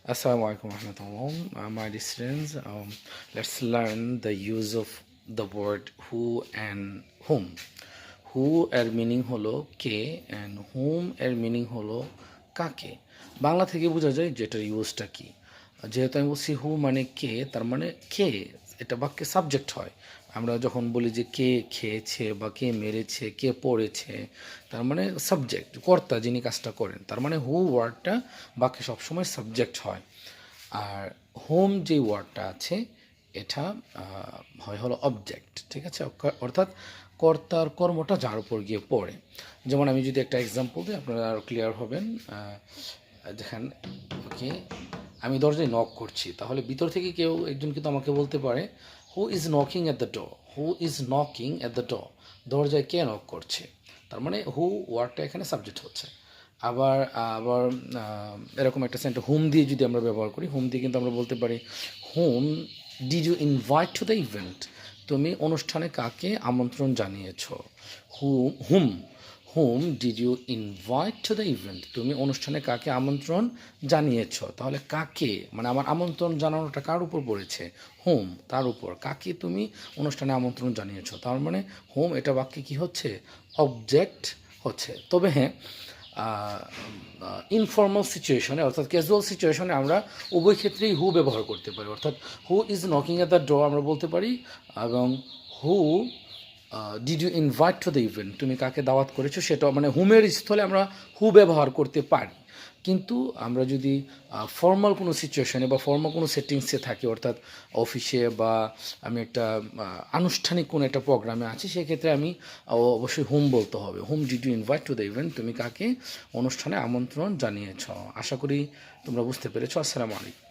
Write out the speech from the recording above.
Assalamu alaikum warahmatullah. My dear students, let's learn the use of the word who and whom. Who এর meaning হলো কে and whom এর meaning হলো কাকে। বাংলা থেকে বোঝা যায় যে এটার ইউজটা কি। যেহেতু আমি বলছি হু মানে কে, তার মানে কে এটা বাক্যে সাবজেক্ট হয়। আমরা যখন বলি যে কে খেয়েছে বা কে মেরেছে, কে পড়েছে, তার মানে সাবজেক্ট, কর্তা যিনি কাজটা করেন, তার মানে হু ওয়ার্ডটা বাক্যে সবসময় সাবজেক্ট হয়। আর হোম যে ওয়ার্ডটা আছে এটা হয় হলো অবজেক্ট, ঠিক আছে। অর্থাৎ কর্তার কর্মটা যার উপর গিয়ে পড়ে। যেমন আমি যদি একটা এক্সাম্পল দিই আপনারা আরও ক্লিয়ার হবেন। দেখেন, ওকে, আমি দরজায় নক করছি, তাহলে ভিতর থেকে কেউ একজন কিন্তু আমাকে বলতে পারে হু is knocking at the door, who is knocking at the ডোর, দরজায় কে নক করছে। তার মানে হু ওয়ার্ডটা এখানে সাবজেক্ট হচ্ছে। আবার আবার এরকম একটা সেন্টেন্স হোম দিয়ে যদি আমরা ব্যবহার করি, হোম দিয়ে কিন্তু আমরা বলতে পারি whom did you invite to the event, তুমি অনুষ্ঠানে কাকে আমন্ত্রণ জানিয়েছ। Hmm hmm did you invite to the event, তুমি অনুষ্ঠানে কাকে আমন্ত্রণ জানিয়েছ। তাহলে কাকে মানে আমার আমন্ত্রণ জানানোটা কার উপর পড়েছে, হোম, তার উপর। কাকে তুমি অনুষ্ঠানে আমন্ত্রণ জানিয়েছ, তার মানে হোম এটা বাক্যে কী হচ্ছে, অবজেক্ট হচ্ছে। তবে হ্যাঁ, ইনফর্মাল সিচুয়েশনে অর্থাৎ ক্যাজুয়াল সিচুয়েশনে আমরা উভয় ক্ষেত্রেই হু ব্যবহার করতে পারি। অর্থাৎ who is knocking at the door আমরা বলতে পারি, এবং who did you invite to the event, তুমি কাকে দাওয়াত করেছো, সেটা মানে হুমের স্থলে আমরা হু ব্যবহার করতে পারি। কিন্তু আমরা যদি ফর্মাল কোনো সিচুয়েশনে বা ফর্মাল কোনো সেটিংসে থাকি, অর্থাৎ অফিসে বা আমি একটা আনুষ্ঠানিক কোনো একটা প্রোগ্রামে আছি, সেক্ষেত্রে আমি অবশ্যই হুম বলতে হবে। Whom did you invite to the event, তুমি কাকে অনুষ্ঠানে আমন্ত্রণ জানিয়েছ। আশা করি তোমরা বুঝতে পেরেছো। আসসালামু আলাইকুম।